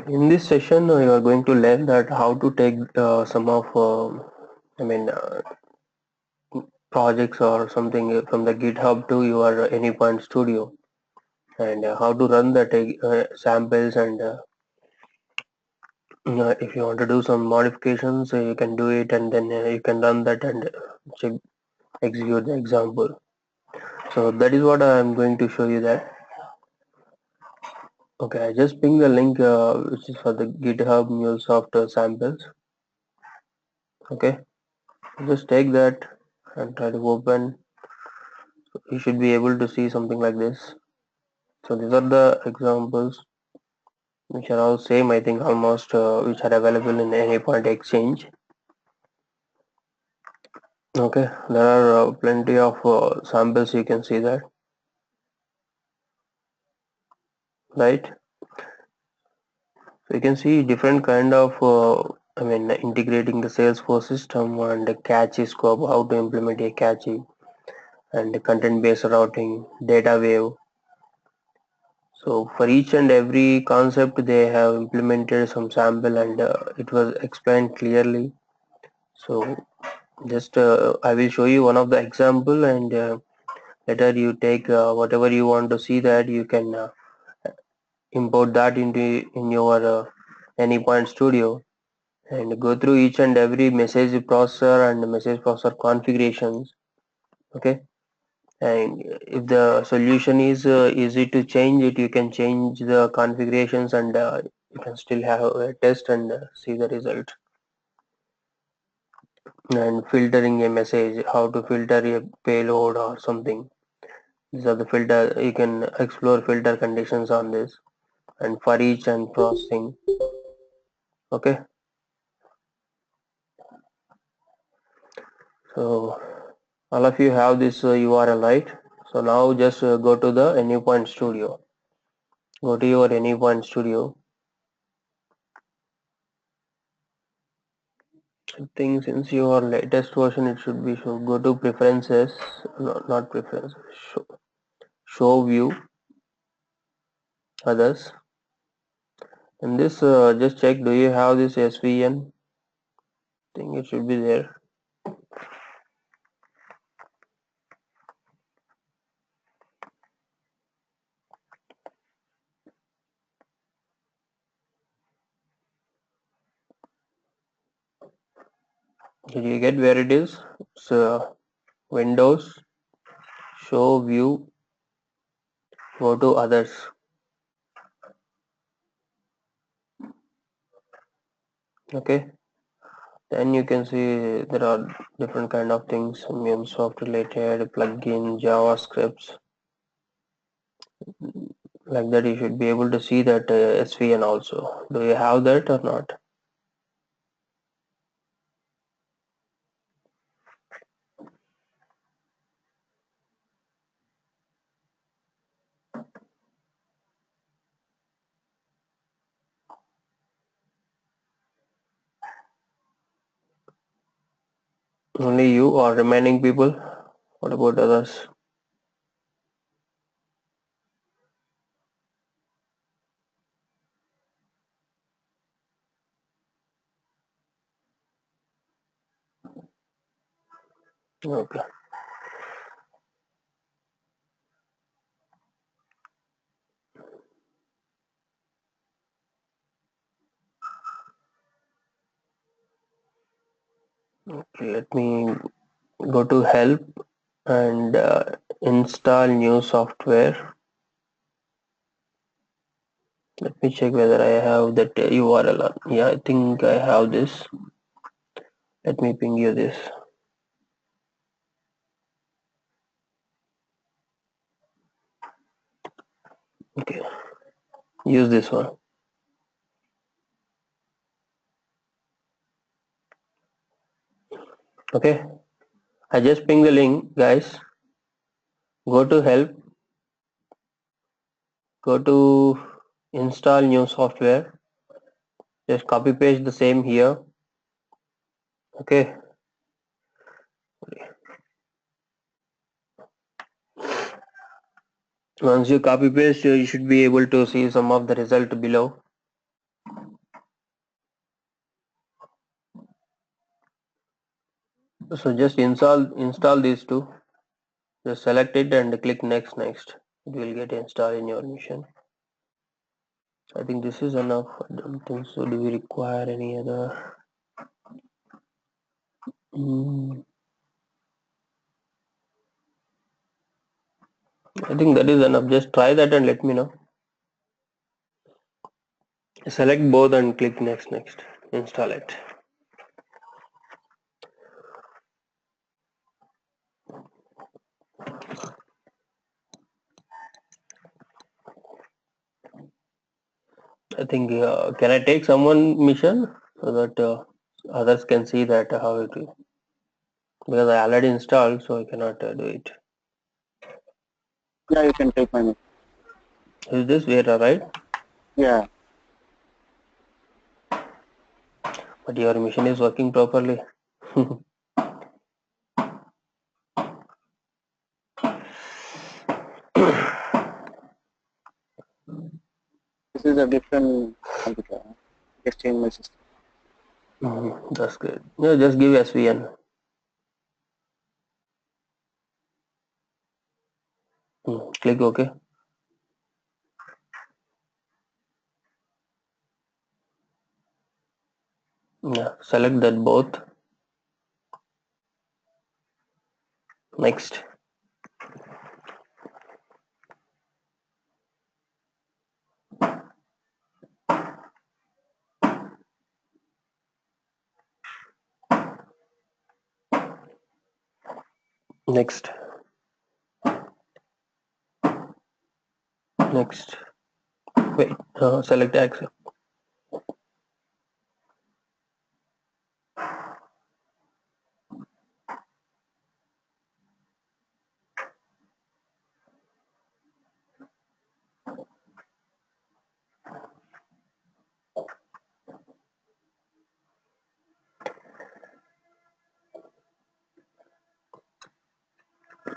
In this session, you are going to learn that how to take some of, I mean, projects or something from the GitHub to your Anypoint Studio, and how to run the samples. And if you want to do some modifications, you can do it, and then you can run that and check, execute the example. So that is what I am going to show you that. Okay, I just ping the link which is for the GitHub MuleSoft samples. Okay, just take that and try to open. You should be able to see something like this. So these are the examples which are all same, I think, almost which are available in any point exchange. Okay, there are plenty of samples, you can see that, right? So you can see different kind of integrating the Salesforce system and the cache scope, how to implement a cache, and the content based routing, data wave. So for each and every concept they have implemented some sample, and it was explained clearly. So just I will show you one of the example, and later you take whatever you want to see, that you can import that into in your Anypoint Studio, and go through each and every message processor and message processor configurations. Okay, and if the solution is easy to change it, you can change the configurations, and you can still have a test and see the result. And filtering a message, how to filter a payload or something. These are the filter, you can explore filter conditions on this, and for each and processing. Okay, so all of you have this URL, right? So now just go to the Anypoint Studio. Go to your Anypoint Studio. I think since your latest version, it should be, so go to preferences, no, not preferences, show view others. In this, just check, do you have this SVN? I think it should be there. Did you get where it is? So Windows, show view, go to others. Okay, then you can see there are different kind of things, MuleSoft related, plugin, JavaScripts, like that. You should be able to see that SVN also. Do you have that or not? Only you or remaining people? What about others? Okay. Okay, let me go to help and install new software. Let me check whether I have that URL. Yeah, I think I have this. Let me ping you this. Okay, use this one. Okay, I just ping the link, guys. Go to help, go to install new software. Just copy paste the same here. Okay, once you copy paste, you should be able to see some of the result below. So just install these two. Just select it and click next. It will get installed in your machine. I think this is enough. I don't think so. Do we require any other? Mm, I think that is enough. Just try that and let me know. Select both and click next. Install it. I think can I take someone mission so that others can see that how it is, because I already installed, so I cannot do it. Yeah, you can take my name. Is this Vera, right? Yeah, But your mission is working properly. this is a different computer. Just change my system. That's good. Yeah, just give SVN. Click OK. Yeah, select that both. Next. Next. Next. Wait. Select accept.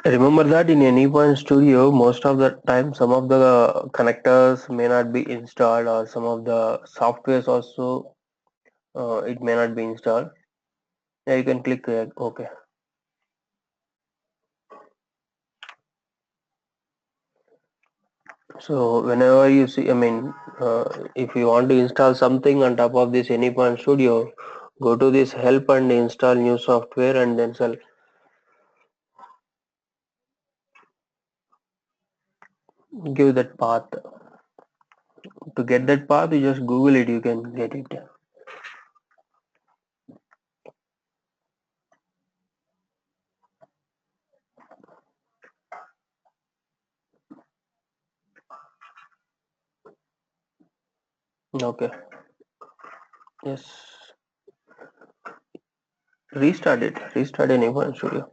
Remember that in Anypoint Studio, most of the time some of the connectors may not be installed, or some of the softwares also it may not be installed. Yeah, you can click OK. So whenever you see, if you want to install something on top of this Anypoint Studio, go to this help and install new software, and then give that path. To get that path, you just Google it, you can get it. Okay. Yes. Restart it. Restart Anypoint Studio.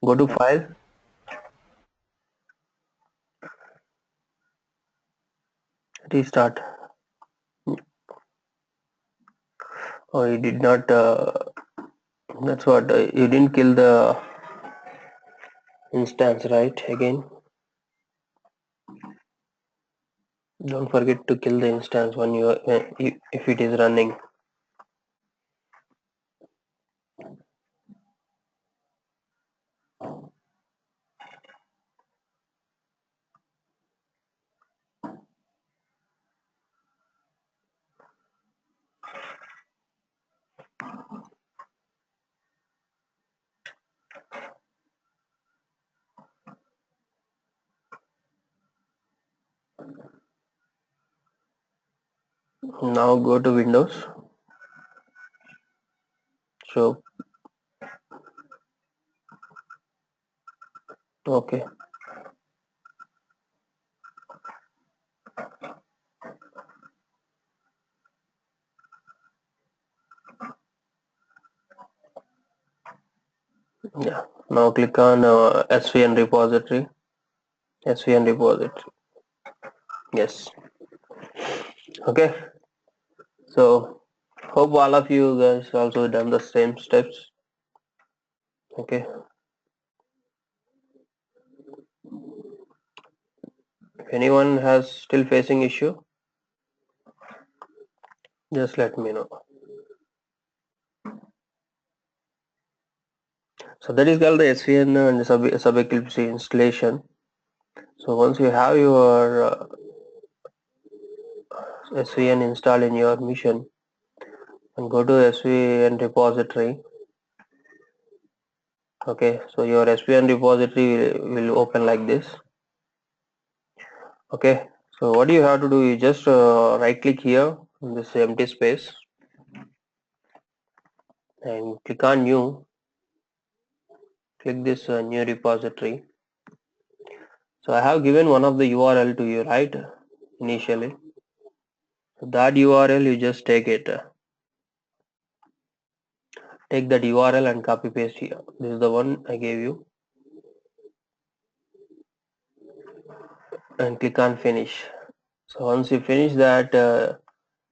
Go to file, restart. Oh, you did not. That's what you didn't kill the instance, right? Again, don't forget to kill the instance when if it is running. Now go to Windows. So okay. Yeah. Now click on SVN repository. SVN repository. Yes. Okay. So hope all of you guys also done the same steps. Okay. If anyone has still facing issue, just let me know. So that is called the SVN and sub Eclipse installation. So once you have your SVN installed in your machine, and go to SVN repository. Okay, so your SVN repository will open like this. Okay, so what you have to do is just right click here in this empty space and click on new. Click this new repository. So I have given one of the URL to you, right, initially. So that URL you just take it. Take that URL and copy paste here. This is the one I gave you, and click on finish. So once you finish that,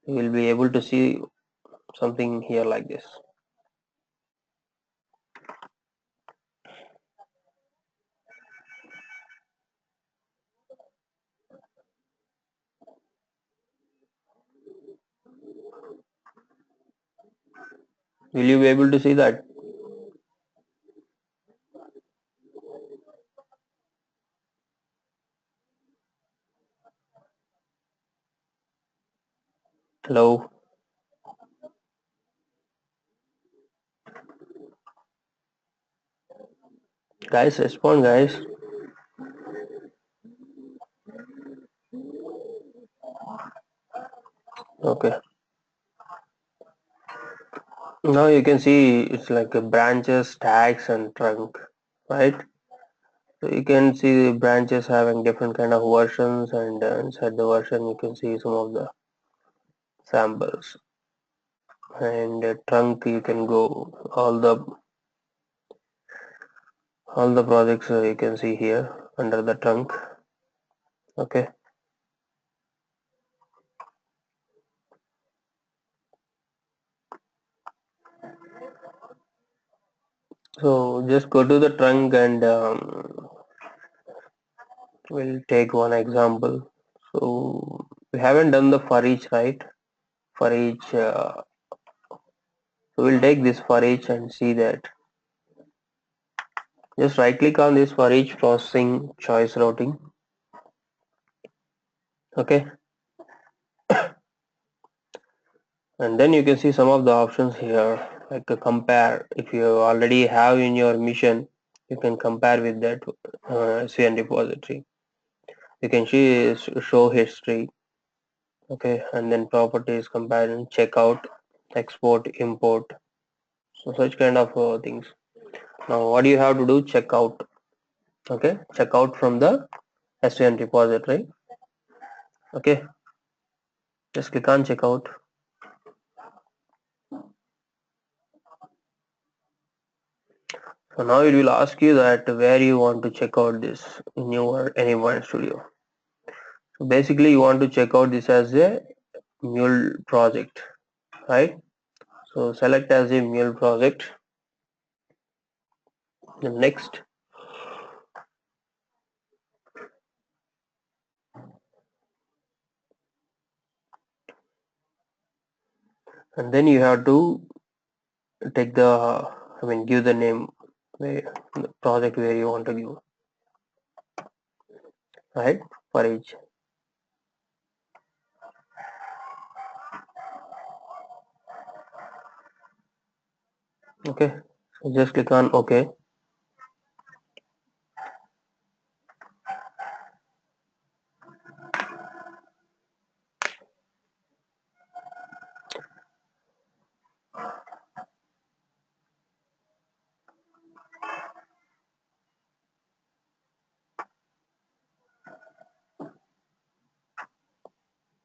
you will be able to see something here like this. Will you be able to see that? Hello, guys, respond, guys. Okay, now you can see it's like a branches, tags, and trunk, right? So you can see the branches having different kind of versions, and inside the version you can see some of the samples. And trunk, you can go all the projects you can see here under the trunk. Okay, so just go to the trunk and we'll take one example. So we haven't done the for each, right? For each, so we'll take this for each and see that. Just right click on this for each processing choice routing. Okay, and then you can see some of the options here, like a compare. If you already have in your mission, you can compare with that CN repository. You can see show history. Okay, and then properties, comparison, checkout, export, import. So such kind of things. Now what do you have to do? Checkout. Okay, checkout from the SVN repository. Okay, just click on checkout. So now it will ask you that where you want to check out this in your Anyone Studio. So basically you want to check out this as a Mule project, right? So select as a Mule project. Then next, and then you have to take the, give the name where the project where you want to give, right? For each. Okay, so just click on OK.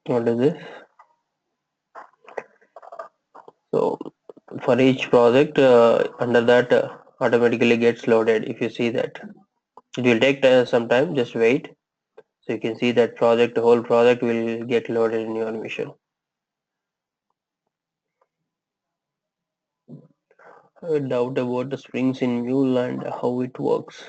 What is this? So for each project, under that automatically gets loaded. If you see that, it will take some time. Just wait. So you can see that project, the whole project will get loaded in your mission. I doubt about the springs in Mule and how it works.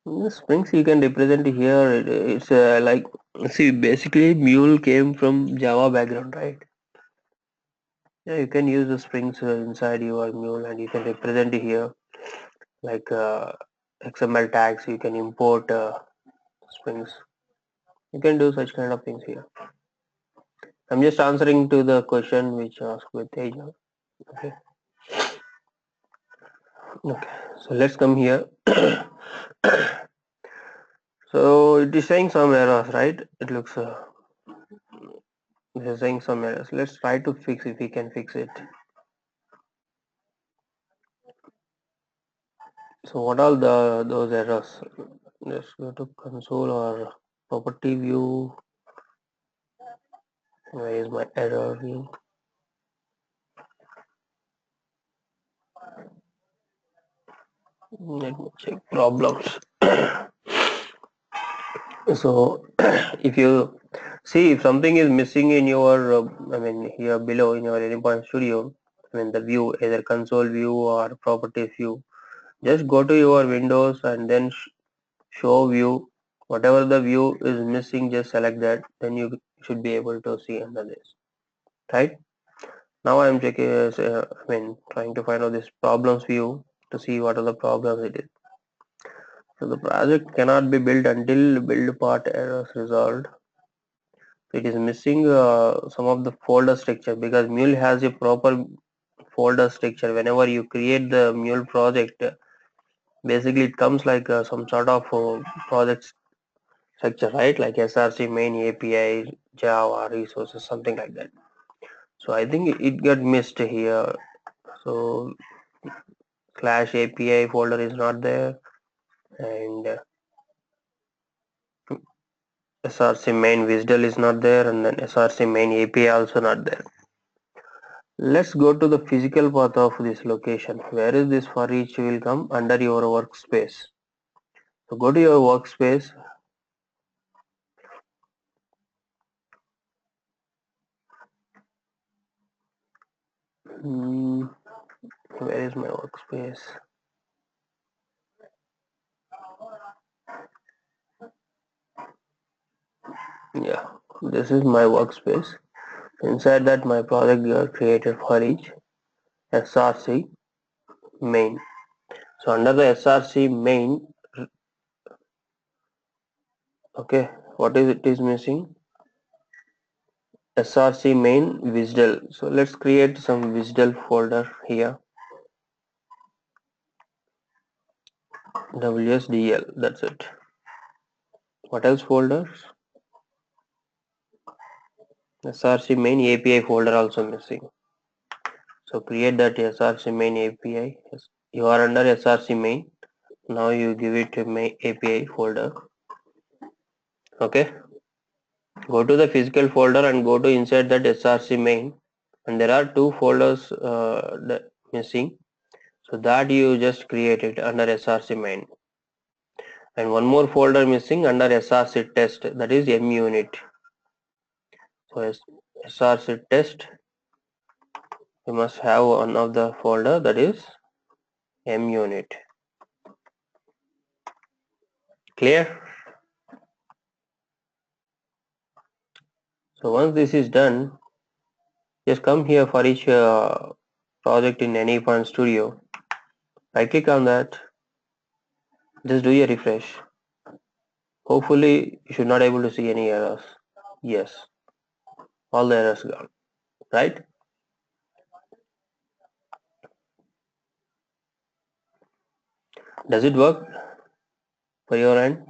The springs you can represent here. It's like, see, basically Mule came from Java background, right? Yeah, you can use the springs inside your mule and you can represent it here like XML tags. You can import springs. You can do such kind of things here. I'm just answering to the question which asked with Teja. Okay. Okay. So let's come here. So it is saying some errors, right? It looks it is saying some errors. Let's try to fix if we can fix it. So what are the those errors? Let's go to console or property view. Where is my error view? Let me check problems. So if you see if something is missing in your, I mean here below in your Anypoint Studio, I mean the view, either console view or properties view, just go to your Windows and then show view. Whatever the view is missing, just select that. Then you should be able to see under this. Right now, I am checking. I mean, trying to find out this problems view to see what are the problems it is. So the project cannot be built until build part errors resolved. It is missing some of the folder structure because Mule has a proper folder structure. Whenever you create the Mule project, basically it comes like some sort of project structure, right? Like SRC main API, Java resources, something like that. So I think it got missed here. So slash API folder is not there, and SRC main Visual is not there, and then SRC main API also not there. Let's go to the physical path of this location. Where is this for each will come under your workspace. So go to your workspace. Hmm, where is my workspace? Yeah, this is my workspace. Inside that my project got created for each SRC main. So under the SRC main, okay, what is it is missing? SRC main Visual. So let's create some Visual folder here. WSDL. That's it. What else folders? SRC main API folder also missing. So create that SRC main API. Yes. You are under SRC main. Now you give it a main API folder. Okay. Go to the physical folder and go to inside that SRC main. And there are two folders missing. So that you just create it under SRC main. And one more folder missing under SRC test, that is M unit. So SRC test, you must have one of the folder that is M unit. Clear? So once this is done, just come here for each project in Anypoint Studio. Right click on that, just do a refresh. Hopefully you should not able to see any errors. Yes, all the errors gone, right? Does it work for your end?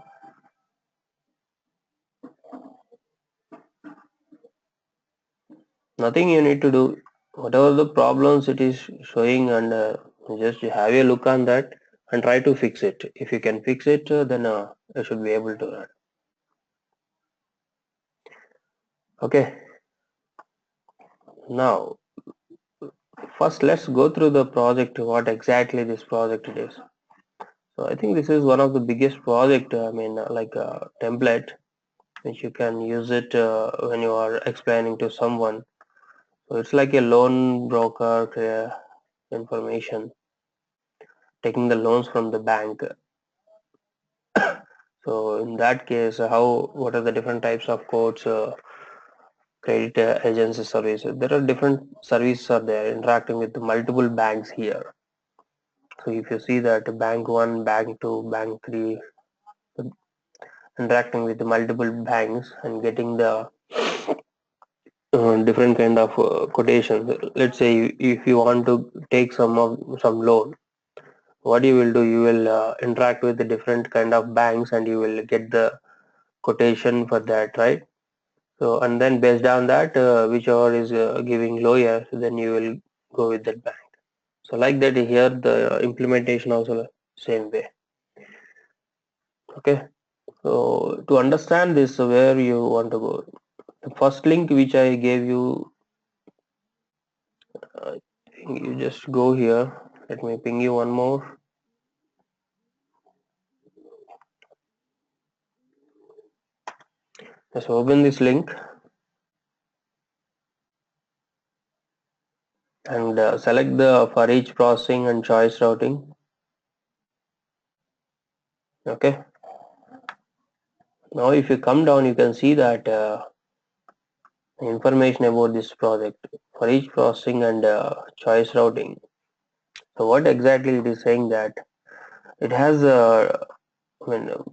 Nothing you need to do. Whatever the problems it is showing, and just have a look on that and try to fix it. If you can fix it, then you should be able to run. Okay. Now, first let's go through the project, what exactly this project it is. So I think this is one of the biggest project, I mean like a template which you can use it when you are explaining to someone. So it's like a loan broker information, taking the loans from the bank. So in that case, what are the different types of codes credit agency services. There are different services are there interacting with multiple banks here. So if you see that bank 1, bank 2, bank 3 interacting with multiple banks and getting the different kind of quotations. Let's say if you want to take some loan, what you will do, you will interact with the different kind of banks and you will get the quotation for that, right? So and then based on that, whichever is giving lower, then you will go with that bank. So like that here the implementation also same way. Okay, so to understand this, where you want to go, the first link which I gave you, I think you just go here. Let me ping you one more. Just open this link and select the for each processing and choice routing. Okay, now if you come down, you can see that information about this project for each processing and choice routing. So what exactly it is saying that it has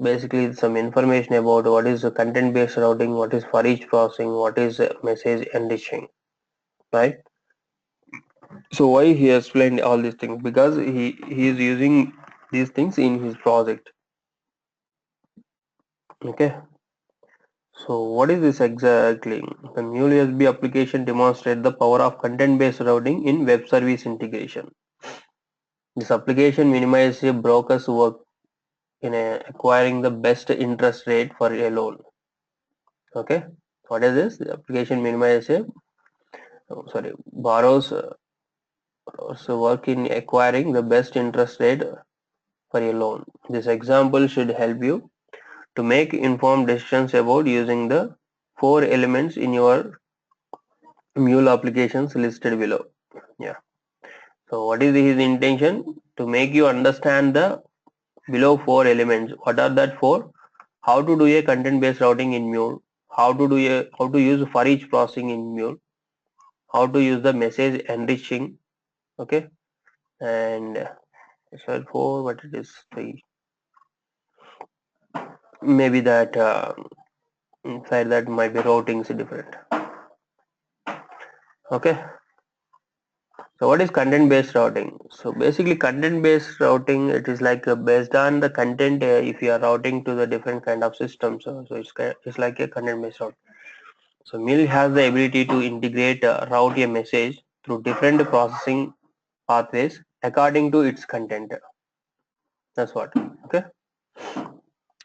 basically some information about what is the content based routing, what is for each processing, what is message enriching, right? So why he explained all these things? Because he is using these things in his project. Okay. So what is this exactly? The Mule USB application demonstrates the power of content based routing in web service integration. This application minimizes a broker's work in acquiring the best interest rate for a loan. Okay. What is this? The application minimizes borrows work in acquiring the best interest rate for a loan. This example should help you to make informed decisions about using the four elements in your Mule applications listed below. Yeah. So what is his intention? To make you understand the below four elements. What are that four? How to do a content based routing in Mule, how to use for each processing in Mule, how to use the message enriching, okay, and so four, what it is, three, maybe that inside that might be routing is different. Okay, so what is content based routing? So basically content based routing, it is like based on the content, if you are routing to the different kind of systems, so it's like a content based route. So Mill has the ability to integrate route a message through different processing pathways according to its content. That's what. Okay,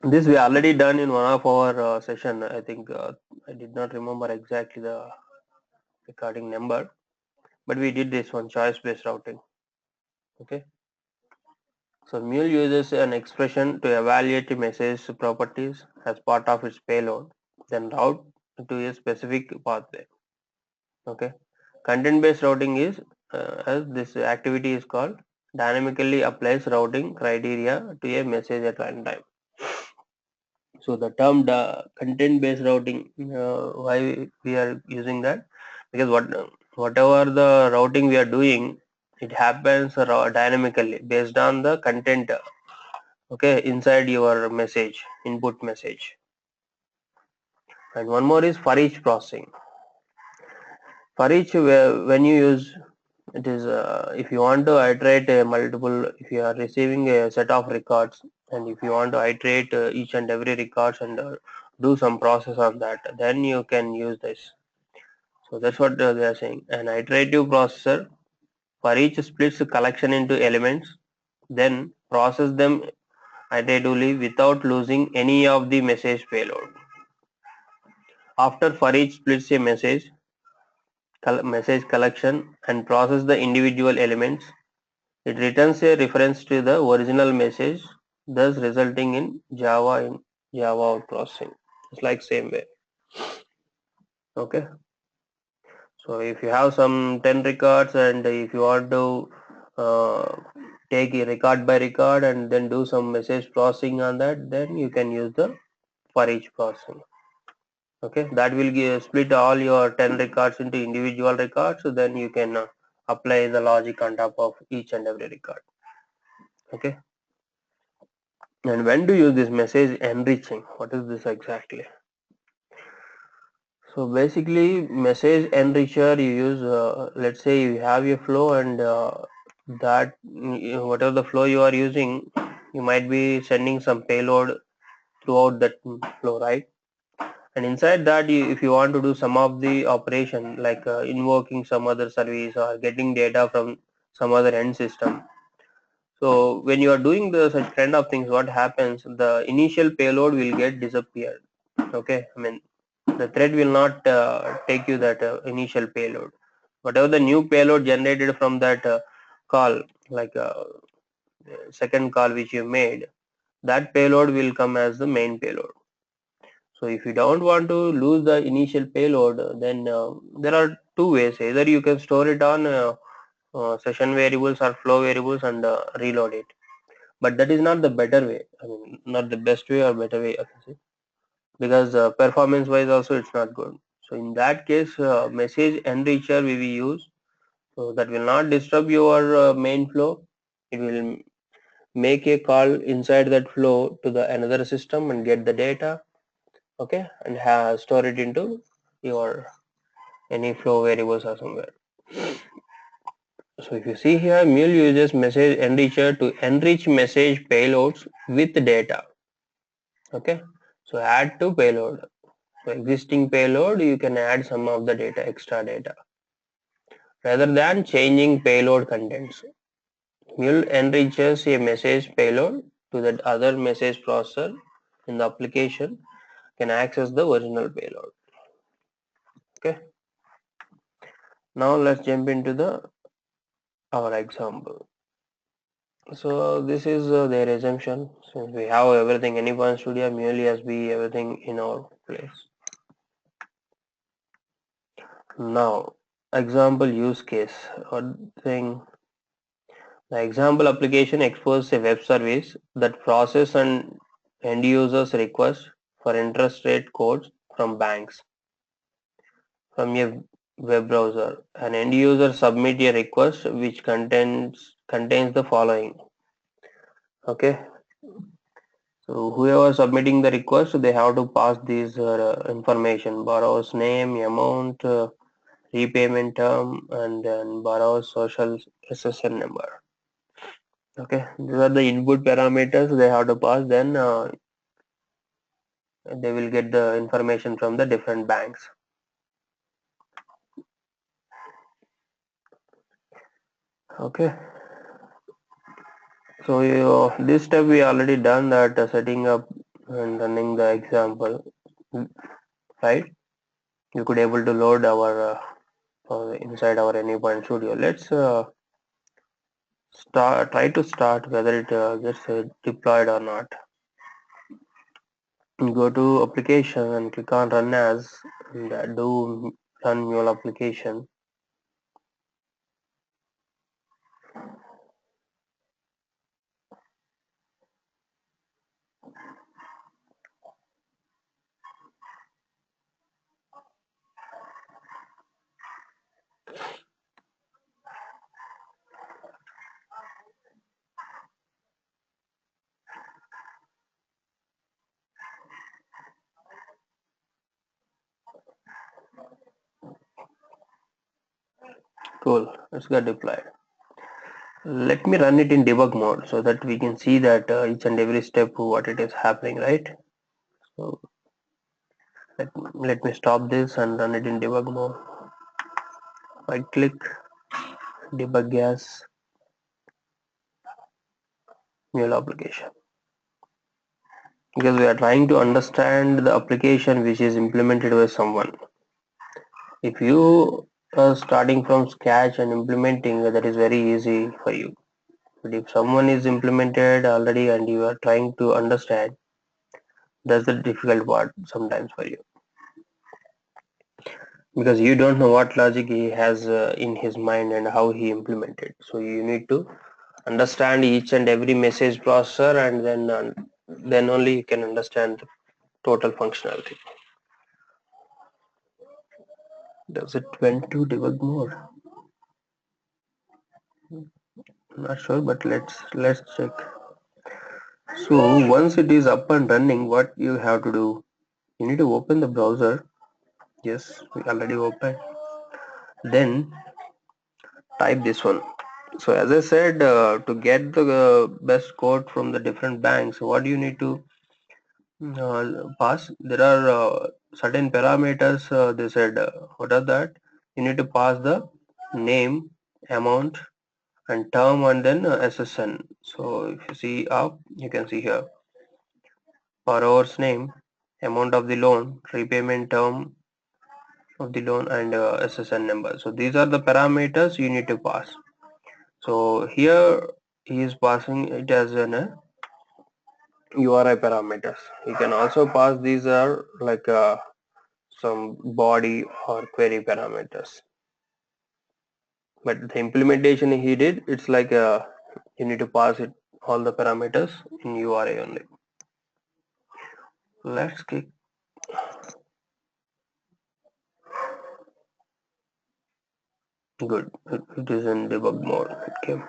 this we already done in one of our session. I think I did not remember exactly the recording number, but we did this one, choice based routing. Okay, so Mule uses an expression to evaluate a message properties as part of its payload, then route to a specific pathway. Okay, content based routing is as this activity is called, dynamically applies routing criteria to a message at runtime. So the term the content based routing, why we are using that? Because whatever the routing we are doing, it happens dynamically based on the content, okay, inside your message, input message. And one more is for each processing. For each, when you use it is, if you want to iterate a multiple, if you are receiving a set of records and if you want to iterate each and every records and do some process on that, then you can use this. So that's what they are saying. An iterative processor for each splits collection into elements, then process them iteratively without losing any of the message payload. After for each splits a message collection and process the individual elements, it returns a reference to the original message, thus resulting in Java out processing. It's like same way. Okay. So if you have some 10 records and if you want to uh, take a record by record and then do some message processing on that, then you can use the for each processing. Okay, that will split all your 10 records into individual records, so then you can apply the logic on top of each and every record. Okay, and when to use this message enriching? What is this exactly? So basically, message enricher you use, let's say you have a flow, and that whatever the flow you are using, you might be sending some payload throughout that flow, right? And inside that, if you want to do some of the operation, like invoking some other service or getting data from some other end system. So when you are doing the such kind of things, what happens? The initial payload will get disappeared. Okay, I mean the thread will not take you that initial payload. Whatever the new payload generated from that call, like second call which you made, that payload will come as the main payload. So if you don't want to lose the initial payload, then there are two ways. Either you can store it on session variables or flow variables and reload it. But that is not the better way. I mean, not the best way or better way, I can say, because performance wise also it's not good. So in that case, message enricher we will use. So that will not disturb your main flow. It will make a call inside that flow to the another system and get the data. Okay, and store it into your any flow variables or somewhere. So if you see here, Mule uses message enricher to enrich message payloads with data. Okay, so add to payload. So existing payload, you can add some of the data, extra data, rather than changing payload contents. Mule enriches a message payload to that other message processor in the application can access the original payload. Okay, now let's jump into the our example. So this is their assumption. Since we have everything, Anyone Studio, Mule SB, everything in our place. Now, example use case. One thing, the example application exposes a web service that processes an end user's request for interest rate quotes from banks from a web browser. An end user submit a request which contains the following. Okay, so whoever submitting the request, they have to pass these information: borrower's name, amount, repayment term, and then borrower's social SSN number. Okay, these are the input parameters they have to pass. Then they will get the information from the different banks. Okay, so this step we already done, that setting up and running the example, right? You could able to load our inside our Anypoint Studio. Let's try to start whether it gets deployed or not. Go to application and click on run as, and do run mule application. Cool, it's got deployed. Let me run it in debug mode so that we can see that each and every step what it is happening, right? So let me stop this and run it in debug mode. Right click, debug as mule application, because we are trying to understand the application which is implemented by someone. If you are starting from scratch and implementing, that is very easy for you. But if someone is implemented already and you are trying to understand, that's the difficult part sometimes for you, because you don't know what logic he has in his mind and how he implemented. So you need to understand each and every message processor, and then only you can understand the total functionality. Does it went to debug mode? Not sure, but let's check. So once it is up and running, what you have to do? You need to open the browser. Yes, we already opened. Then type this one. So as I said, to get the best quote from the different banks, what do you need to pass? There are certain parameters. They said, what are that? You need to pass the name, amount, and term, and then SSN. So if you see up, you can see here borrower's name, amount of the loan, repayment term of the loan, and SSN number. So these are the parameters you need to pass. So here he is passing it as an URI parameters. You can also pass these are like some body or query parameters. But the implementation he did, it's like you need to pass it all the parameters in URI only. Let's click good. It is in debug mode. Okay.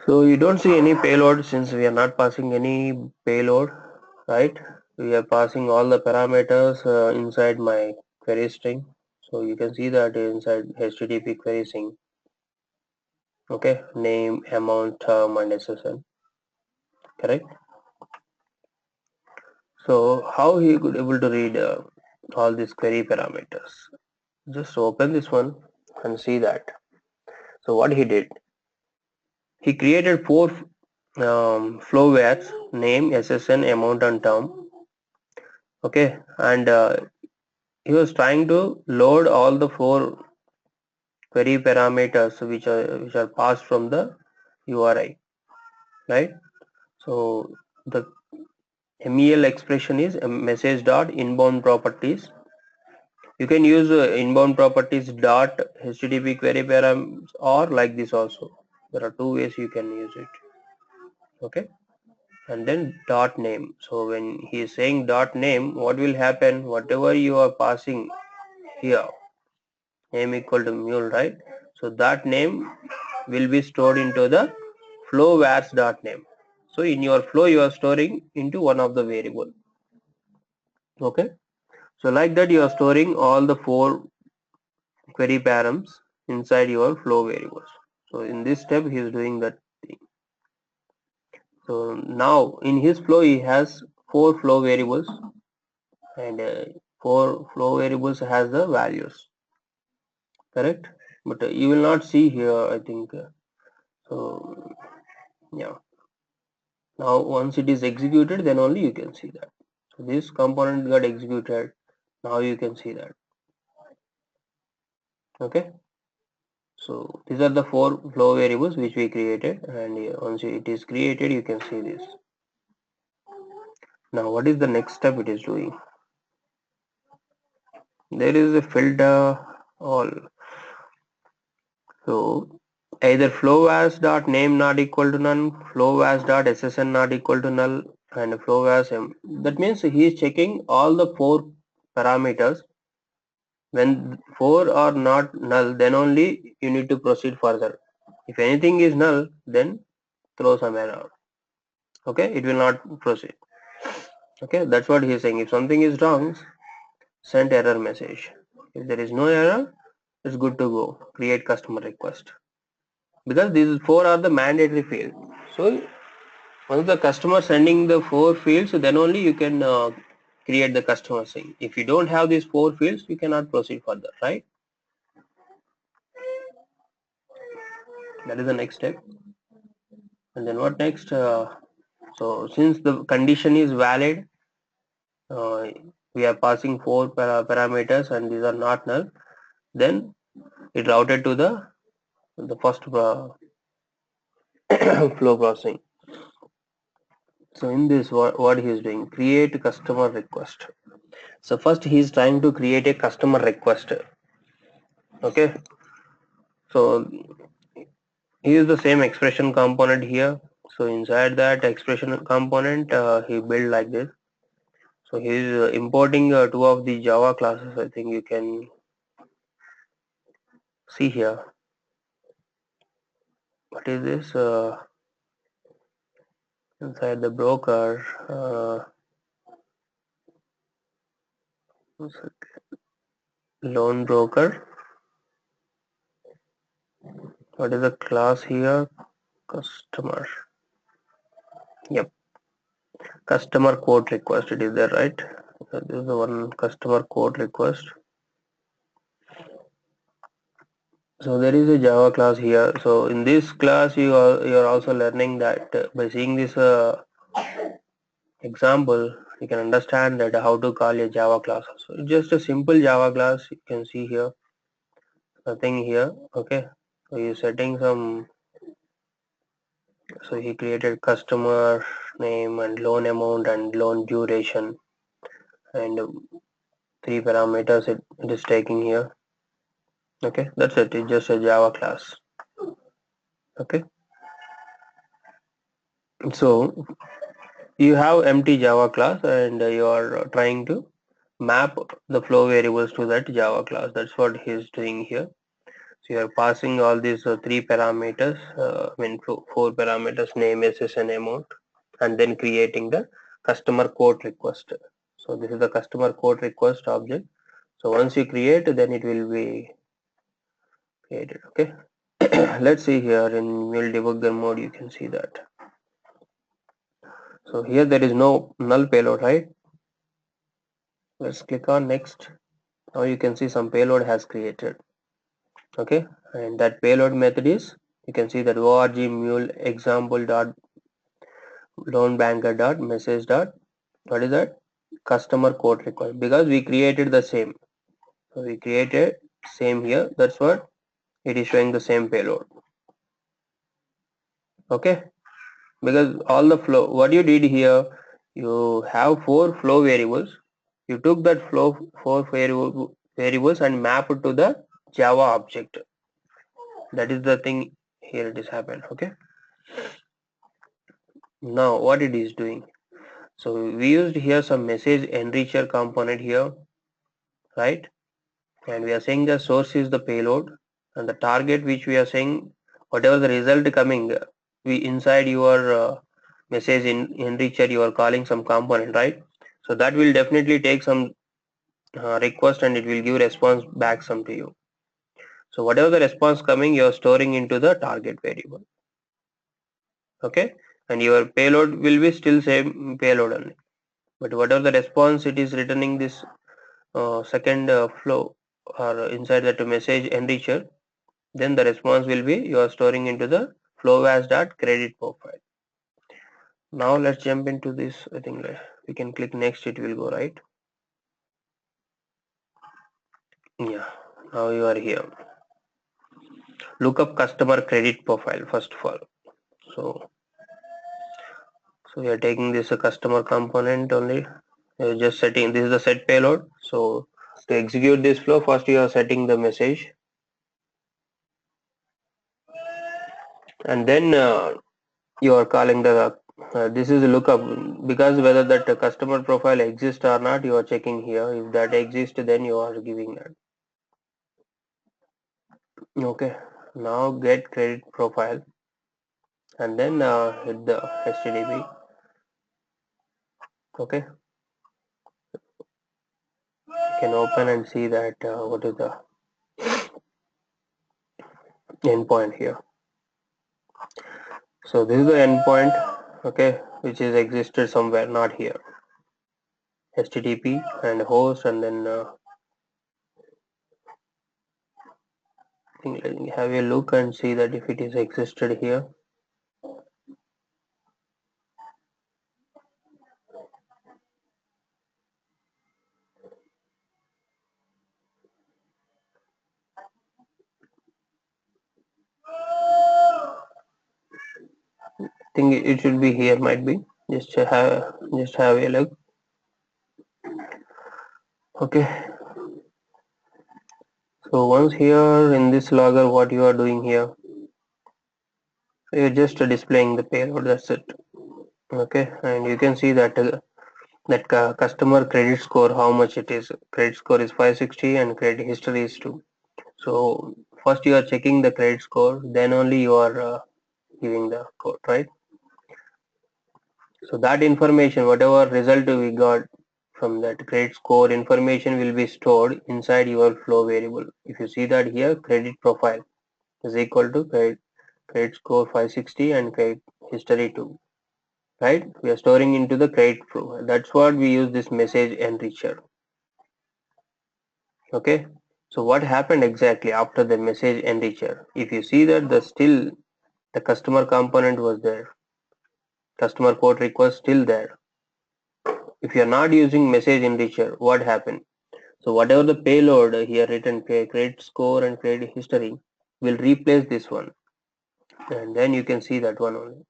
So you don't see any payload since we are not passing any payload, right? We are passing all the parameters inside my query string. So you can see that inside HTTP query string. Okay, name, amount, term, and SSN. Correct. So how he could able to read all these query parameters? Just open this one and see that. So what he did, he created four flow variables: name, SSN, amount, and term. Okay, and he was trying to load all the four query parameters which are passed from the URI, right? So the MEL expression is message dot inbound properties. You can use inbound properties dot HTTP query params or like this also. There are two ways you can use it. Okay, and then dot name. So when he is saying dot name, what will happen? Whatever you are passing here, name equal to mule, right? So that name will be stored into the flow vars dot name. So in your flow you are storing into one of the variable. Okay, so like that you are storing all the four query params inside your flow variables. So in this step he is doing that thing. So now in his flow he has four flow variables, and four flow variables has the values, correct? But you will not see here, I think. So yeah, now once it is executed, then only you can see that. So this component got executed. Now you can see that. Okay. So these are the four flow variables which we created, and once it is created, you can see this. Now what is the next step it is doing? There is a filter all. So either flow as dot name not equal to none, flow as dot ssn not equal to null, and flow as m. That means he is checking all the four parameters. When four are not null, then only you need to proceed further. If anything is null, then throw some error. Okay, it will not proceed. Okay, that's what he is saying. If something is wrong, send error message. If there is no error, it's good to go. Create customer request. Because these four are the mandatory field. So once the customer sending the four fields, then only you can create the customer thing. If you don't have these four fields, you cannot proceed further, right? That is the next step. And then what next? So since the condition is valid, uh, we are passing four parameters and these are not null, then it routed to the first flow processing. So in this, what he is doing, create customer request. So first he is trying to create a customer request. Okay, so he use the same expression component here. So inside that expression component, he built like this. So he's importing two of the Java classes. I think you can see here. What is this? Inside the broker, loan broker. What is the class here? Customer. Yep, customer quote request. It is there, right? So this is the one customer quote request. So there is a Java class here. So in this class, you are also learning that by seeing this example, you can understand that how to call a Java class. So it's just a simple Java class. You can see here, nothing here. Okay, so you're setting some. So he created customer name and loan amount and loan duration and three parameters it is taking here. Okay, that's it. It's just a Java class. Okay, so you have empty Java class and you are trying to map the flow variables to that Java class. That's what he's doing here. So you are passing all these three parameters, four parameters, name, SSN amount, and then creating the customer quote request. So this is the customer quote request object. So once you create, then it will be created. Okay. Let's see here in Mule debugger mode. You can see that. So here there is no null payload, right? Let's click on next. Now you can see some payload has created. Okay, and that payload method is, you can see that org mule example dot loan banker dot message dot, what is that, customer quote request, because we created the same. So we created same here, that's what it is showing, the same payload. Okay, because all the flow, what you did here, you have four flow variables. You took that flow four variables and mapped it to the Java object. That is the thing here it is happened. Okay, now what it is doing, so we used here some message enricher component here, right? And we are saying the source is the payload and the target, which we are saying whatever the result coming, we inside your message in enricher you are calling some component, right? So that will definitely take some request and it will give response back some to you. So whatever the response coming, you are storing into the target variable. Okay, and your payload will be still same payload only, but whatever the response it is returning this second flow or inside that message enricher, then the response will be you are storing into the flow as dot credit profile. Now let's jump into this. I think we can click next, it will go, right? Yeah, now you are here. Look up customer credit profile first of all. So we are taking this a customer component only. You're just setting, this is the set payload. So to execute this flow, first you are setting the message, and then you are calling the this is a lookup, because whether that customer profile exists or not, you are checking here. If that exists, then you are giving that. Okay, now get credit profile and then hit the HTTP. Okay, you can open and see that what is the endpoint here. So this is the endpoint, okay, which is existed somewhere, not here. HTTP and host, and then have a look and see that if it is existed here. Think it should be here, might be. Just have a look. Okay, so once here in this logger, what you are doing here, you're just displaying the payload, that's it. Okay, and you can see that that customer credit score, how much it is. Credit score is 560 and credit history is 2. So first you are checking the credit score, then only you are giving the code, right? So that information, whatever result we got from that credit score information, will be stored inside your flow variable. If you see that here, credit profile is equal to credit score 560 and credit history 2, right? We are storing into the credit flow. That's what we use this message enricher. Okay. So what happened exactly after the message enricher? If you see that the customer component was there, customer code request still there. If you are not using message enricher, what happened? So whatever the payload here written credit score and credit history will replace this one, and then you can see that one only.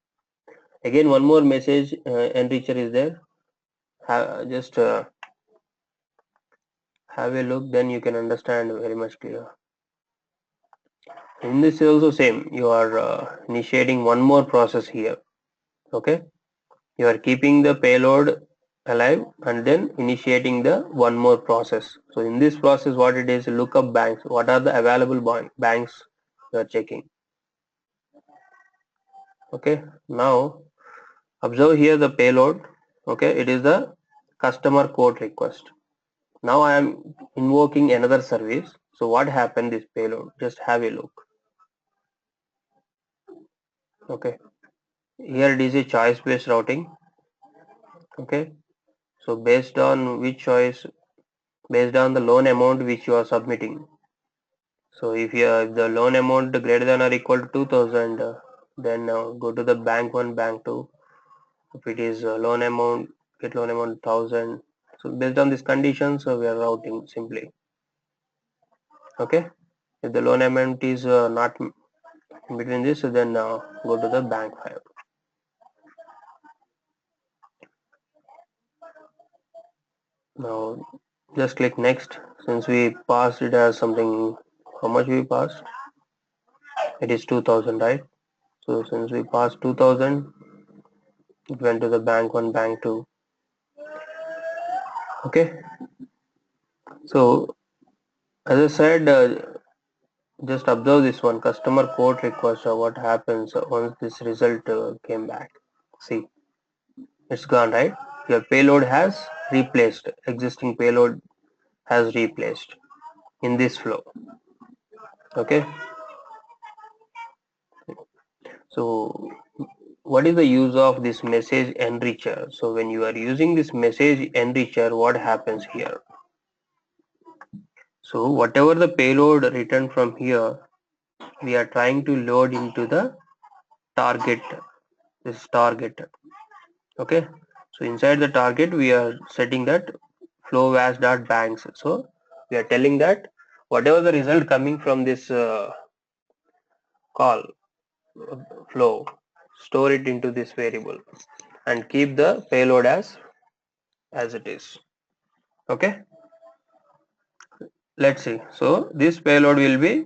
Again, one more message enricher is there. Just have a look, then you can understand very much clear. In this is also same. You are initiating one more process here. Okay, you are keeping the payload alive and then initiating the one more process. So in this process, what it is, look up banks. What are the available banks you are checking? Okay, now observe here the payload. Okay, it is the customer code request. Now I am invoking another service. So what happened this payload? Just have a look. Okay, here it is a choice based routing. Okay, so based on which choice, based on the loan amount which you are submitting. So if the loan amount greater than or equal to 2000, then go to the bank 1, bank 2. If it is loan amount, get loan amount 1000. So based on these conditions, we are routing simply. Okay. If the loan amount is not in between this, then go to the bank 5. Now just click next. Since we passed it as something, how much we passed? It is 2000, right? So since we passed 2000, it went to the bank 1, bank 2. Okay. So as I said, just observe this one customer code request. What happens once this result came back? See, it's gone, right? Your payload has replaced, existing payload has replaced in this flow. Okay, so what is the use of this message enricher? So when you are using this message enricher, what happens here? So whatever the payload written from here, we are trying to load into the target, this target. Okay, so inside the target we are setting that flow banks. So we are telling that whatever the result coming from this call flow, store it into this variable and keep the payload as it is. Okay, let's see. So this payload will be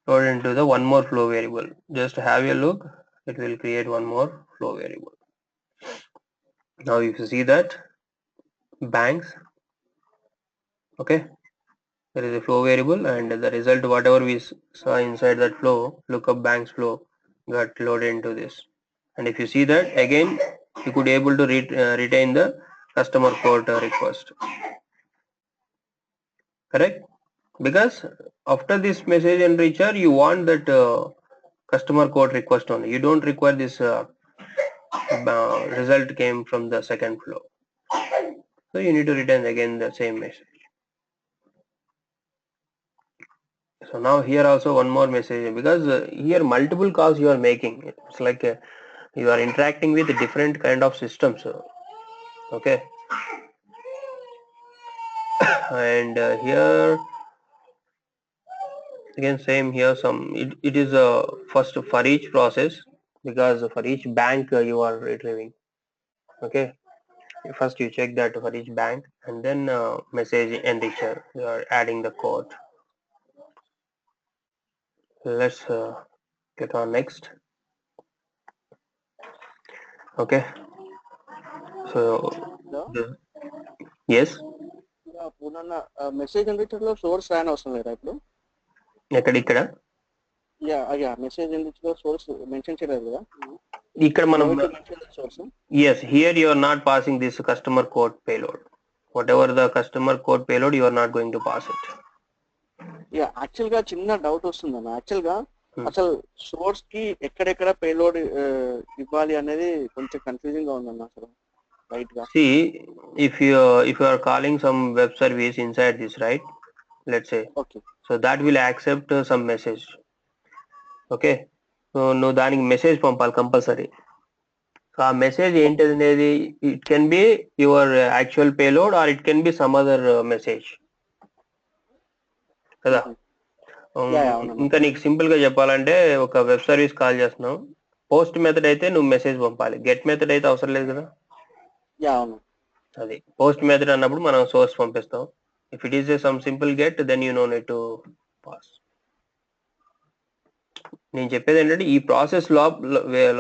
loaded into the one more flow variable. Just have a look, it will create one more flow variable. Now if you see that banks, okay, there is a flow variable and the result whatever we saw inside that flow, lookup banks flow, got loaded into this. And if you see that again, you could able to retain the customer code request, correct? Because after this message enricher, you want that customer code request only. You don't require this result came from the second flow. So you need to return again the same message. So now here also one more message, because here multiple calls you are making. It's like you are interacting with different kind of systems. Okay, and here again same here, it is first for each process, because for each bank you are retrieving. Okay, first you check that for each bank and then message enricher you are adding the code. Let's click on next. Okay, So hello yes, పూర్ణ message జనరేటర్లో source రాని అవసరం లేదా ఇప్పుడు? ఇక్కడ yeah message జనరేటర్లో source mention చేయలేదు కదా? ఇక్కడ మనం no to mention the source. yes, here you are not passing this customer code payload. Whatever the customer code payload, you are not going to pass it. యాక్చువల్గా చిన్న doubt వస్తుందన్న. యాక్చువల్గా అసలు సోర్స్ కి ఎక్కడెక్కడ పేలోడ్ ఇవ్వాలి అనేది కొంచెం కన్ఫ్యూజింగ్ గా ఉందన్న అసలు రైట్ గా. See, if you are calling some web service inside this, right? Let's say, okay so that will accept some message. Okay, so నువ్వు దానికి మెసేజ్ పంపాలి కంపల్సరీ. సో ఆ మెసేజ్ ఏంటిది అనేది it can be your actual payload or it can be some other message కదా. అవునన్నా. ఇంకా నీకు సింపుల్ గా చెప్పాలంటే ఒక వెబ్ సర్వీస్ కాల్ చేస్తున్నావు, పోస్ట్ మెథడ్ అయితే నువ్వు మెసేజ్ పంపాలి, గెట్ మెథడ్ అయితే అవసరం లేదు కదా. అవును. అది పోస్ట్ మెథడ్ అన్నప్పుడు మనం సోర్స్ పంపిస్తాం. If it is some simple get then you no need to pass. నేను చెప్పేది ఏంటంటే ఈ ప్రాసెస్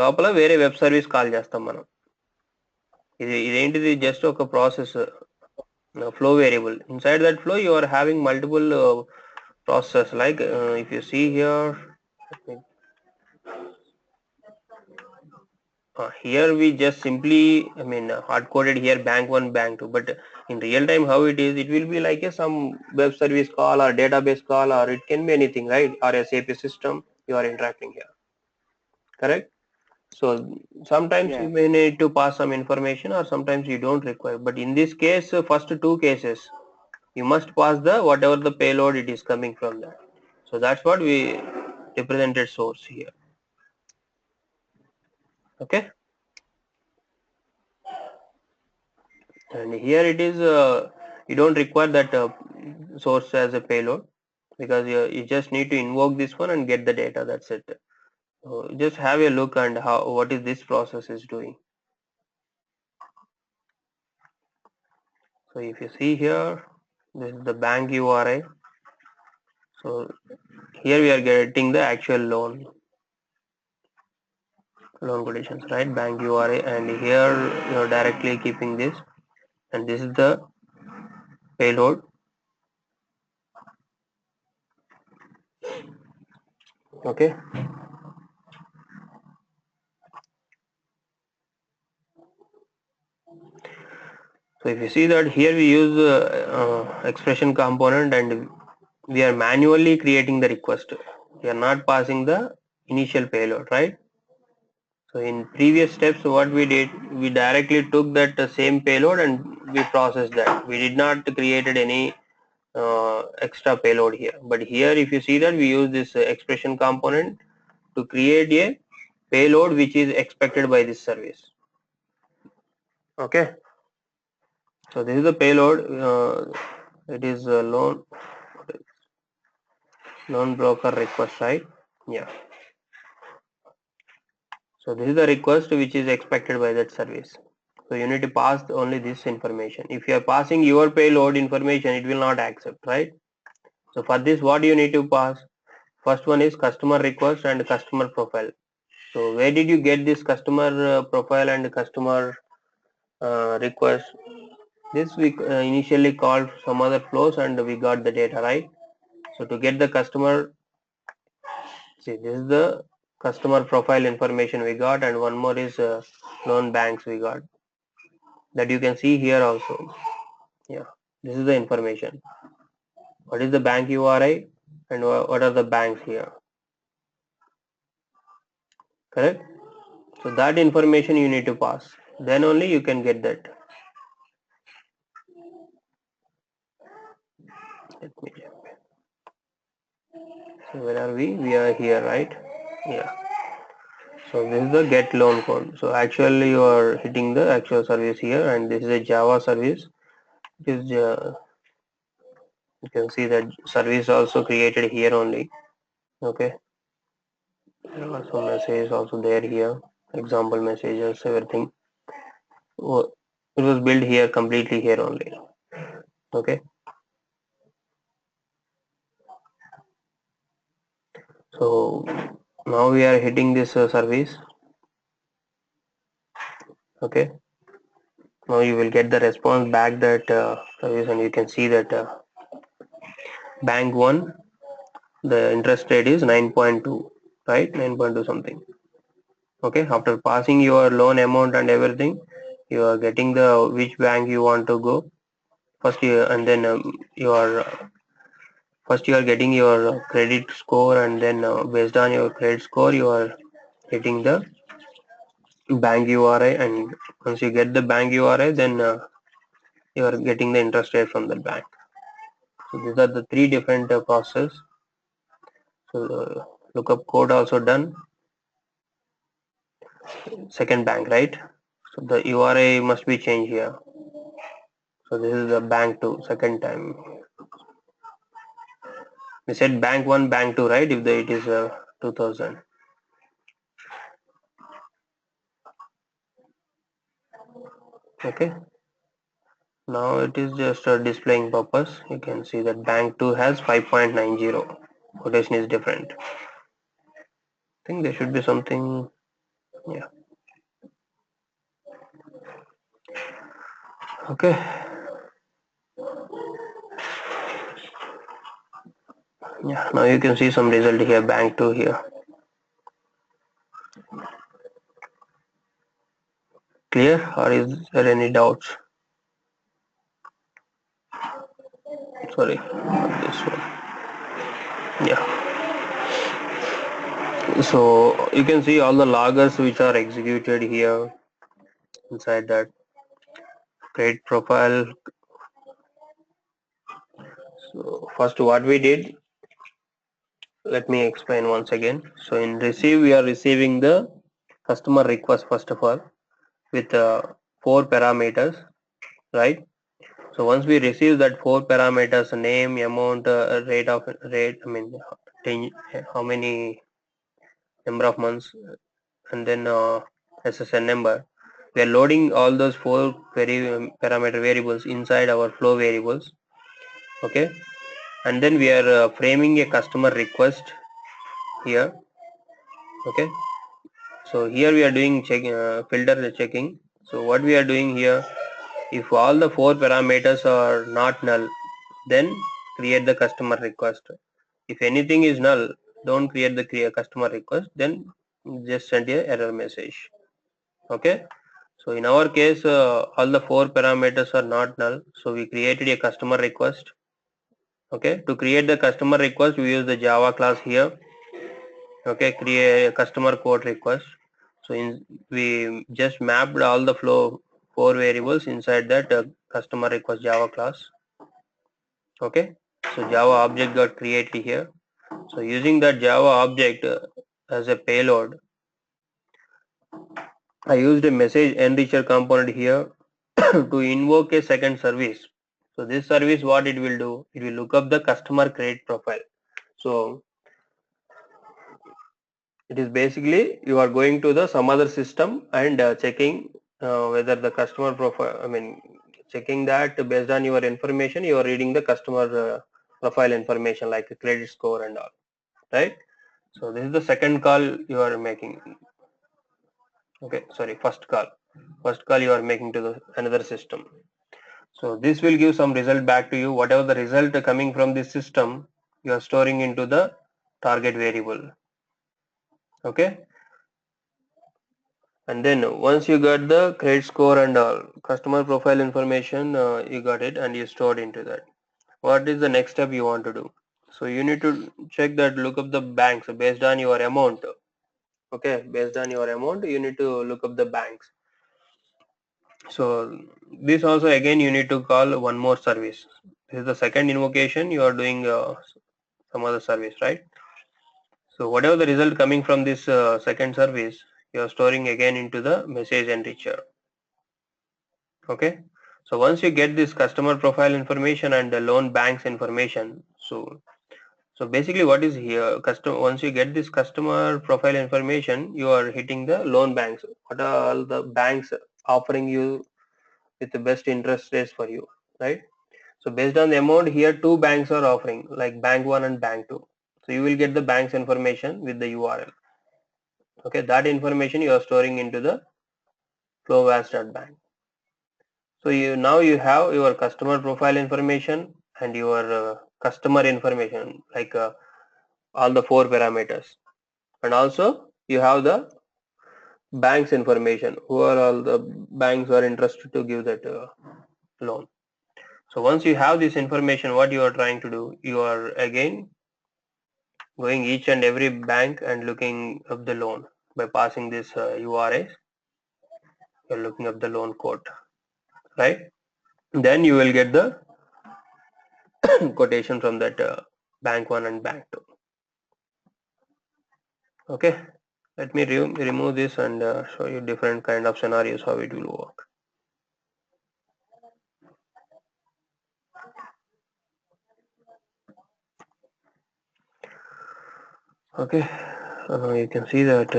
లోపల వేరే వెబ్ సర్వీస్ కాల్ చేస్తాం మనం. ఇదేంటిది జస్ట్ ఒక process flow variable. Inside that flow you are having multiple processes like if you see here, here we just simply hard coded here bank 1 bank 2, but in real time how it will be like some web service call or database call, or it can be anything, right? Or a SAP system you are interacting here, correct? So sometimes you may need to pass some information or sometimes you don't require, but in this case first two cases you must pass the whatever the payload it is coming from that. So that's what we represented source here. Okay, and here it is you don't require that source as a payload, because you just need to invoke this one and get the data, that's it. So just have a look and what is this process is doing. So if you see here, this is the bank URI. So here we are getting the actual loan conditions, right? Bank URI, and here you are directly keeping this, and this is the payload. Okay, so if you see that here we use expression component and we are manually creating the request, we are not passing the initial payload, right? So in previous steps what we did, we directly took that same payload and we processed that. We did not created any extra payload here, but here if you see that we use this expression component to create a payload which is expected by this service. Okay, so this is the payload. It is a loan broker request, right? Yeah, so this is the request which is expected by that service. So you need to pass only this information. If you are passing your payload information, it will not accept, right? So for this what you need to pass, first one is customer request and customer profile. So where did you get this customer profile and customer request? This we initially called some other flows and we got the data, right? So to get the customer, see this is the customer profile information we got, and one more is loan banks we got, that you can see here also. Yeah, this is the information. What is the bank URI and what are the banks here, correct? So that information you need to pass, then only you can get that. Let me jump. So where are we? We are here, right? Yeah. So this is the get loan code. So actually you are hitting the actual service here, and this is a Java service. It is you can see that service also created here only. Okay. There are some messages also there here. Example messages, everything. Oh, it was built here completely here only. Okay. So now we are hitting this service. Okay. Now you will get the response back that service, and you can see that bank 1, the interest rate is 9.2, right? 9.2 something. Okay, after passing your loan amount and everything, you are getting the which bank you want to go first year, and then you are first you are getting your credit score, and then based on your credit score you are getting the bank URI, and once you get the bank URI, then you are getting the interest rate from the bank. So these are the three different processes. So lookup code also done. Second bank, right? So the URI must be changed here. So this is the bank 2 second time. We said bank 1, bank 2, right? If it is 2000. Okay. Now it is just a displaying purpose. You can see that bank 2 has 5.90. Quotation is different. I think there should be something. Yeah. Okay. Yeah. Now you can see some result here. Bank 2 here. Clear, or is there any doubts? Sorry, not this one. Yeah. So you can see all the loggers which are executed here inside that create profile. So first what we did, let me explain once again. So in receive, we are receiving the customer request first of all with 4 parameters, right? So once we receive that 4 parameters, name, amount, rate, I mean how many number of months, and then SSN number, we are loading all those 4 parameter variables inside our flow variables. Okay, and then we are framing a customer request here. Okay, so here we are doing filter checking. So what we are doing here, if all the 4 parameters are not null, then create the customer request. If anything is null, don't create the customer request, then just send a error message. Okay, so in our case all the 4 parameters are not null, so we created a customer request. Okay, to create the customer request we use the Java class here. Okay, create a customer quote request. So we just mapped all the flow 4 variables inside that customer request Java class. Okay, so Java object got created here. So using that Java object as a payload, I used a message enricher component here to invoke a second service. So this service, what it will do, it will look up the customer credit profile. So it is basically you are going to the some other system and checking whether the customer profile, I mean checking that based on your information you are reading the customer profile information like a credit score and all, right? So this is the second call you are making. Okay, sorry, first call you are making to the another system. So this will give some result back to you. Whatever the result coming from this system, you are storing into the target variable. Okay, and then once you got the credit score and all customer profile information, you got it and you stored into that. What is the next step you want to do? So you need to check that, look up the banks based on your amount. Okay, based on your amount you need to look up the banks. So this also again you need to call one more service. This is the second invocation, you are doing some other service, right? So whatever the result coming from this second service, you are storing again into the message enricher. Okay, so once you get this customer profile information and the loan banks information, so basically what is here, once you get this customer profile information, you are hitting the loan banks. What are all the banks offering you with the best interest rates for you, right? So based on the amount here, 2 banks are offering, like bank 1 and bank 2. So you will get the bank's information with the URL. Okay, that information you are storing into the flowvas.bank. So now you have your customer profile information and your customer information, like all the four parameters, and also you have the bank's information, who are all the banks are interested to give that loan. So once you have this information, what you are trying to do, you are again going each and every bank and looking up the loan by passing this URIs. You're looking up the loan code, right? Then you will get the quotation from that bank 1 and bank 2. Okay, let me remove this and show you different kind of scenarios how it will work. Okay, you can see that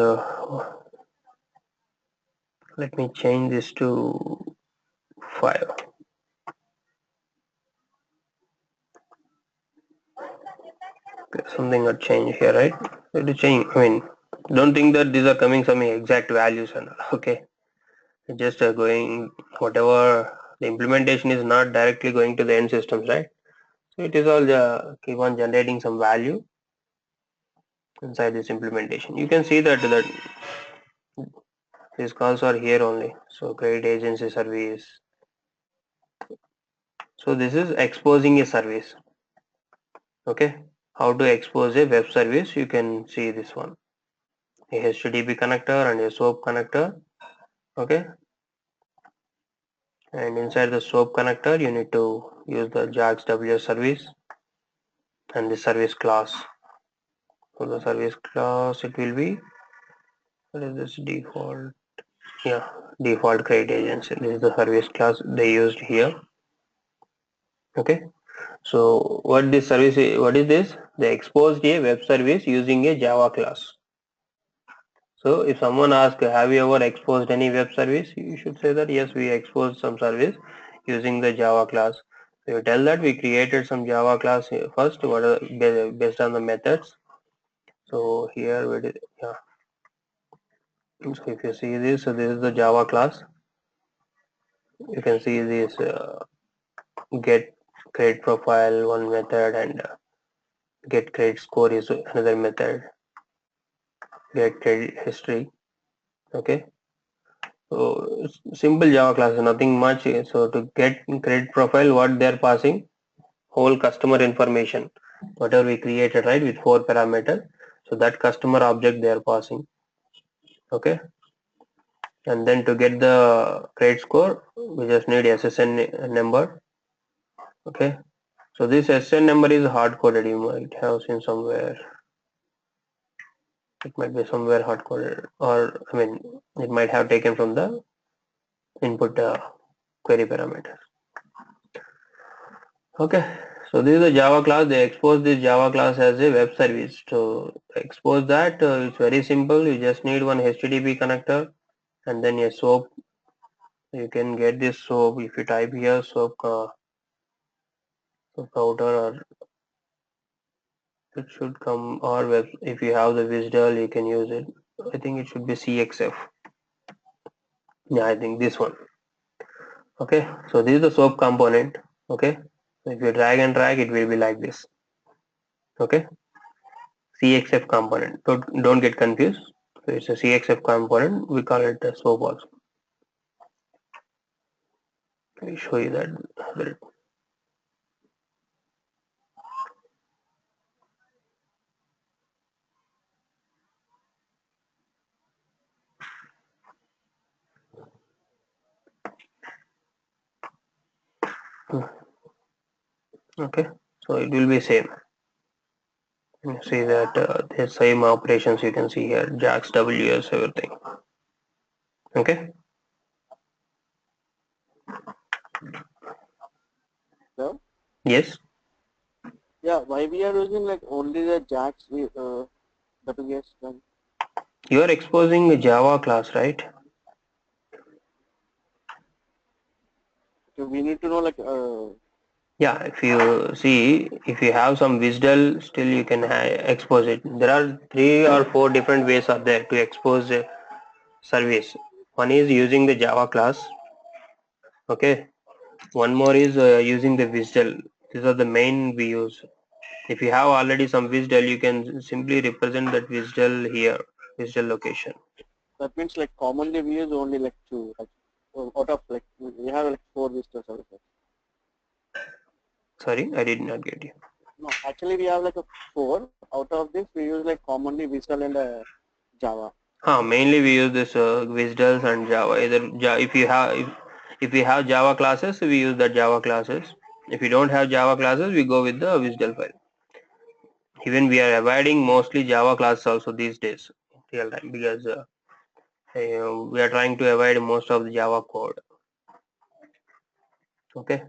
let me change this to 5. Okay, something got changed here, right? It is change, I mean, don't think that these are coming some exact values and all. Okay, just going whatever the implementation is not directly going to the end systems, right? So it is all keep on generating some value inside this implementation. You can see that these calls are here only. So credit agency service. So this is exposing a service. Okay, how to expose a web service? You can see this one, a HTTP connector and a SOAP connector. Okay, and inside the SOAP connector you need to use the JAX WS service and the service class. So the service class, it will be, what is this, default? Yeah, default credit agency. This is the service class they used here. Okay, so what this service what is this? They exposed a web service using a Java class. So if someone asks, have you ever exposed any web service, you should say that yes, we exposed some service using the Java class. So you tell that we created some Java class first, what are, based on the methods. So here we did, yeah. So if you see this, so this is the Java class. You can see this get credit profile one method, and get credit score is another method. Get credit history. Okay, so simple Java class, nothing much. So to get credit profile, what they are passing, whole customer information, whatever we created, right, with 4 parameters. So that customer object they are passing. Okay, and then to get the credit score, we just need SSN number. Okay, so this SSN number is hard coded. You might have seen somewhere. It might be somewhere hard coded, or I mean, it might have taken from the input query parameters. Okay, so this is a Java class. They expose this Java class as a web service. To expose that, it's very simple. You just need one HTTP connector and then a SOAP. You can get this SOAP if you type here SOAP, SOAP router, or it should come, or web. If you have the Visual, you can use it. I think it should be CXF. Yeah, I think this one. Okay, so this is the SOAP component. Okay, so if you drag and drag, it will be like this. Okay, CXF component. Don't get confused. So it's a CXF component. We call it a SOAP also. Let me show you that. Okay, so it will be same. You see that the same operations you can see here, JAX, WS, everything. Okay. Yeah. Yes. Yeah. Why we are using like only the JAX WS then? You are exposing a Java class, right? So we need to know like Yeah, if you see, if you have some Visual, still you can expose it. There are 3 or 4 different ways are there to expose a service. One is using the Java class. Okay, One more is using the visual. These are the main we use. If you have already some visual, you can simply represent that visual here, visual location. That means like commonly we use only like two, like out of like we have like four visitors also. Sorry, I did not get you. No, actually we have like a four. Out of this we use like commonly Visual and Java. Mainly we use this visuals and Java. If we have Java classes, we use the Java classes. If we don't have Java classes, we go with the visual file. Even we are avoiding mostly Java classes also these days, real time, because we are trying to avoid most of the Java code. Okay,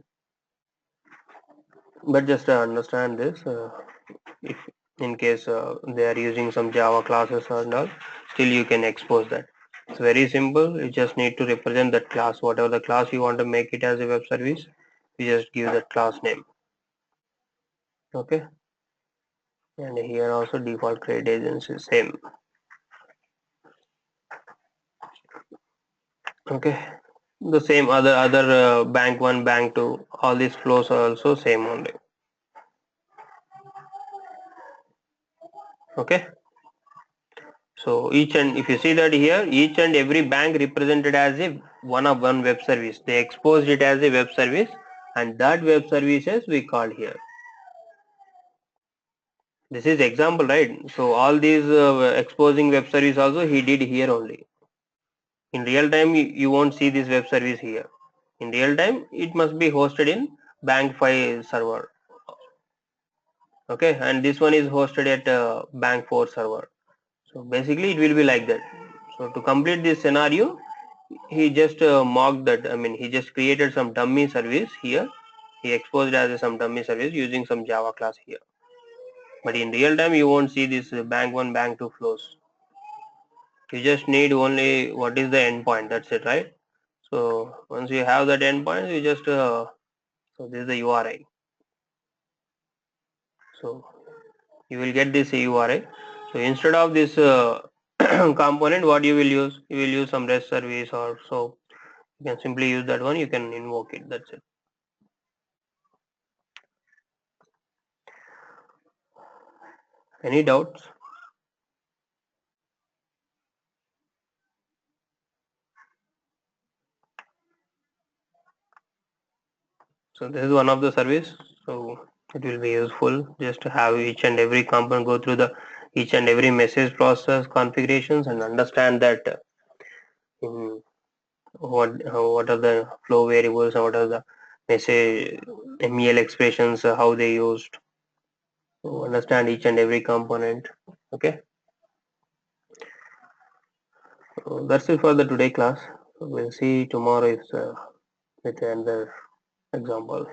but just understand this. If in case they are using some Java classes or not, still you can expose that. It's very simple. You just need to represent that class, whatever the class you want to make it as a web service. You just give that class name. Okay, and here also default create agents is same. Okay, the same other bank one, bank two, all these flows are also same only. Okay, so each and if you see that here, each and every bank represented as a one web service. They exposed it as a web service, and that web services we call here. This is example, right? So all these exposing web service also he did here only. In real time, you won't see this web service here. In real time, it must be hosted in bank 5 server. Okay, and this one is hosted at bank 4 server. So basically, it will be like that. So to complete this scenario, he just mocked that. I mean, he just created some dummy service here. He exposed as some dummy service using some Java class here. But in real time, you won't see this bank 1, bank 2 flows. You just need only what is the endpoint. That's it, right? So once you have that endpoint, you just so this is the URI. So you will get this URI. So instead of this component, what you will use? You will use some REST service or so. You can simply use that one. You can invoke it. That's it. Any doubts? So this is one of the service. So it will be useful just to have each and every component go through the each and every message process configurations and understand that in what are the flow variables and what are the message MEL expressions how they used. So understand each and every component. Okay, so that's it for the today class. So we'll see tomorrow with another example.